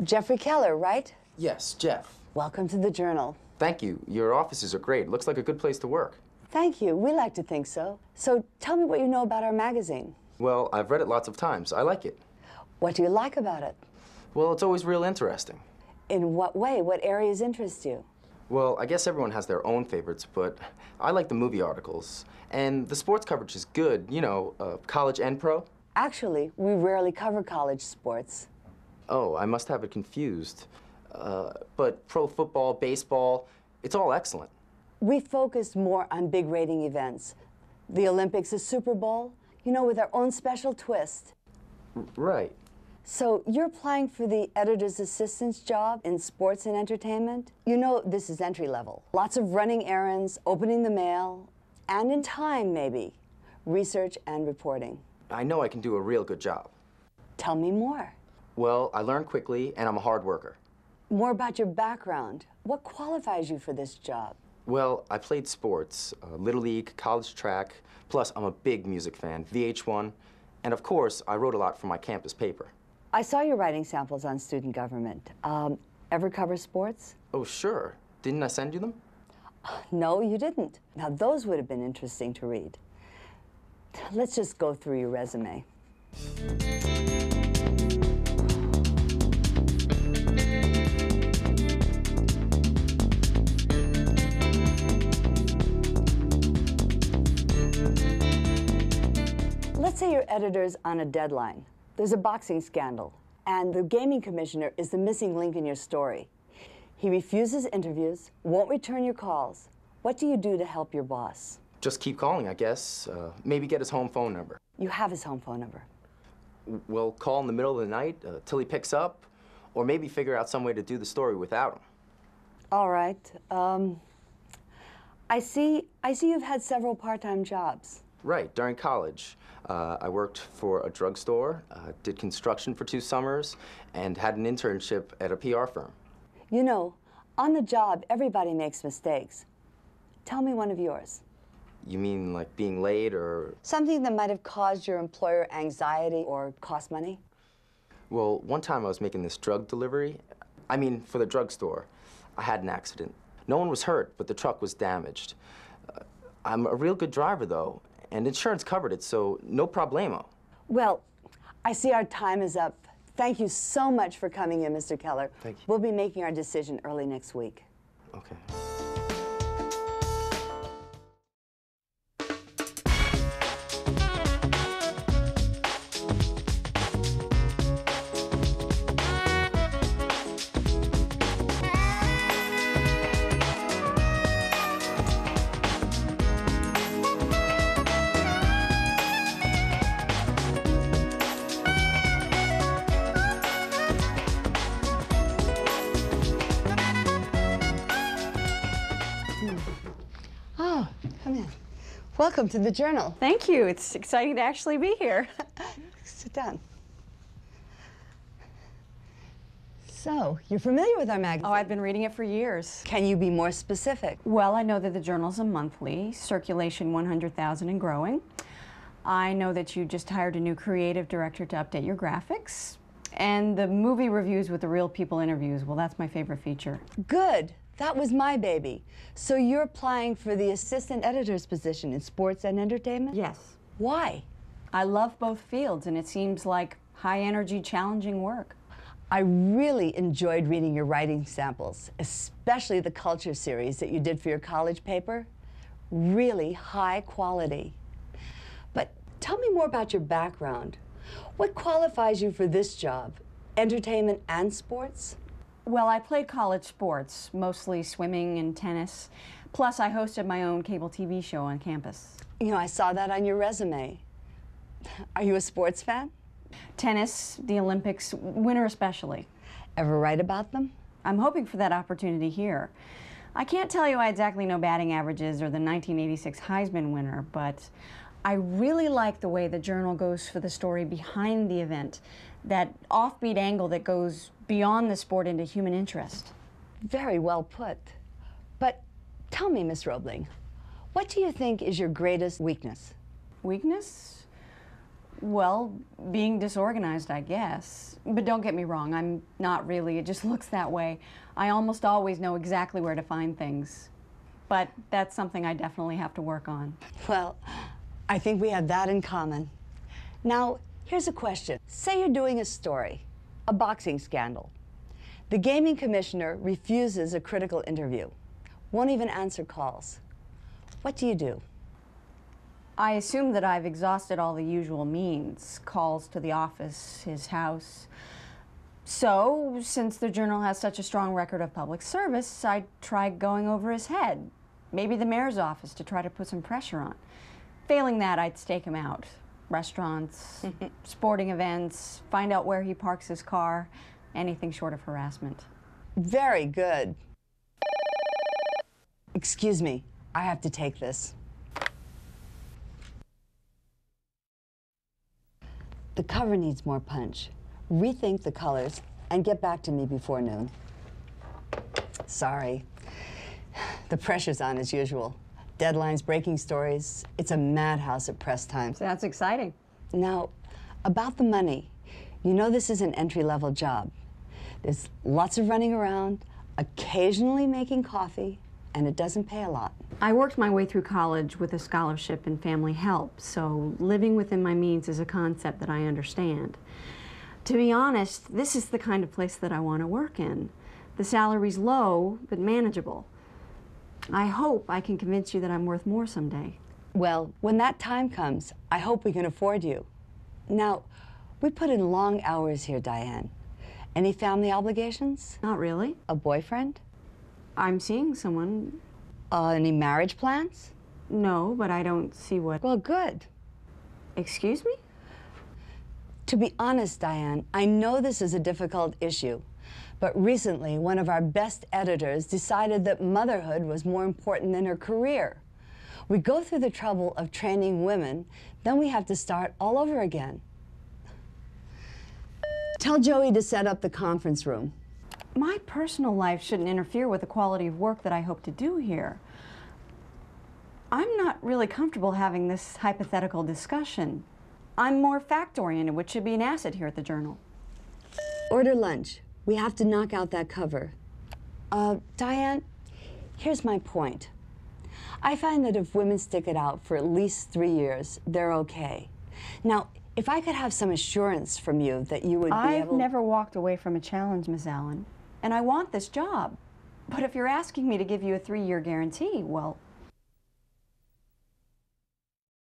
Jeffrey Keller, right? Yes, Jeff. Welcome to the Journal. Thank you. Your offices are great. Looks like a good place to work. Thank you. We like to think so. So tell me what you know about our magazine. Well, I've read it lots of times. I like it. What do you like about it? Well, it's always real interesting. In what way? What areas interest you? Well, I guess everyone has their own favorites, but I like the movie articles. And the sports coverage is good, you know, college and pro. Actually, we rarely cover college sports. Oh, I must have it confused. But pro football, baseball, it's all excellent. We focus more on big rating events. The Olympics, the Super Bowl, you know, with our own special twist. Right. So you're applying for the editor's assistant's job in sports and entertainment? You know this is entry level. Lots of running errands, opening the mail, and in time, maybe, research and reporting. I know I can do a real good job. Tell me more. Well, I learn quickly, and I'm a hard worker. More about your background. What qualifies you for this job? Well, I played sports, Little League, college track, plus I'm a big music fan, VH1, and of course, I wrote a lot for my campus paper. I saw your writing samples on student government. Ever cover sports? Oh, sure. Didn't I send you them? No, you didn't. Now, those would have been interesting to read. Let's just go through your resume. Let's say your editor's on a deadline. There's a boxing scandal, and the gaming commissioner is the missing link in your story. He refuses interviews, won't return your calls. What do you do to help your boss? Just keep calling, I guess. Maybe get his home phone number. You have his home phone number. We'll call in the middle of the night till he picks up, or maybe figure out some way to do the story without him. All right. I see you've had several part-time jobs. Right, during college. I worked for a drugstore, did construction for 2 summers, and had an internship at a PR firm. You know, on the job, everybody makes mistakes. Tell me one of yours. You mean like being late or? Something that might have caused your employer anxiety or cost money? Well, one time I was making this drug delivery. I mean, for the drugstore. I had an accident. No one was hurt, but the truck was damaged. I'm a real good driver, though, and insurance covered it, so no problemo. Well, I see our time is up. Thank you so much for coming in, Mr. Keller. Thank you. We'll be making our decision early next week. Okay. Oh, come in. Welcome to the Journal. Thank you. It's exciting to actually be here. Sit down. So, you're familiar with our magazine? Oh, I've been reading it for years. Can you be more specific? Well, I know that the Journal's a monthly, circulation 100,000 and growing. I know that you just hired a new creative director to update your graphics. And the movie reviews with the real people interviews, well, that's my favorite feature. Good. That was my baby. So you're applying for the assistant editor's position in sports and entertainment? Yes. Why? I love both fields, and it seems like high-energy, challenging work. I really enjoyed reading your writing samples, especially the culture series that you did for your college paper. Really high quality. But tell me more about your background. What qualifies you for this job? Entertainment and sports? Well, I played college sports, mostly swimming and tennis. Plus, I hosted my own cable TV show on campus. You know, I saw that on your resume. Are you a sports fan? Tennis, the Olympics, winter especially. Ever write about them? I'm hoping for that opportunity here. I can't tell you I exactly know batting averages or the 1986 Heisman winner, but I really like the way the Journal goes for the story behind the event, that offbeat angle that goes beyond the sport into human interest. Very well put. But tell me, Miss Roebling, what do you think is your greatest weakness? Weakness? Well, being disorganized, I guess. But don't get me wrong, I'm not really. It just looks that way. I almost always know exactly where to find things. But that's something I definitely have to work on. Well, I think we have that in common. Now, here's a question. Say you're doing a story, a boxing scandal. The gaming commissioner refuses a critical interview, won't even answer calls. What do you do? I assume that I've exhausted all the usual means, calls to the office, his house. So, since the Journal has such a strong record of public service, I tried going over his head. Maybe the mayor's office to try to put some pressure on. Failing that, I'd stake him out. Restaurants, sporting events, find out where he parks his car, anything short of harassment. Very good. Excuse me, I have to take this. The cover needs more punch. Rethink the colors and get back to me before noon. Sorry. The pressure's on as usual. Deadlines, breaking stories. It's a madhouse at press time. That's exciting. Now, about the money. You know this is an entry-level job. There's lots of running around, occasionally making coffee, and it doesn't pay a lot. I worked my way through college with a scholarship and family help, so living within my means is a concept that I understand. To be honest, this is the kind of place that I want to work in. The salary's low, but manageable. I hope I can convince you that I'm worth more someday. Well, when that time comes, I hope we can afford you. Now, we put in long hours here, Diane. Any family obligations? Not really. A boyfriend? I'm seeing someone. Any marriage plans? No, but I don't see what... Well, good. Excuse me? To be honest, Diane, I know this is a difficult issue, but recently one of our best editors decided that motherhood was more important than her career. We go through the trouble of training women, then we have to start all over again. Tell Joey to set up the conference room. My personal life shouldn't interfere with the quality of work that I hope to do here. I'm not really comfortable having this hypothetical discussion. I'm more fact-oriented, which should be an asset here at the Journal. Order lunch. We have to knock out that cover. Diane, here's my point. I find that if women stick it out for at least 3 years, they're okay. Now, if I could have some assurance from you that you would be able... I've never walked away from a challenge, Miss Allen, and I want this job. But if you're asking me to give you a 3-year guarantee, well,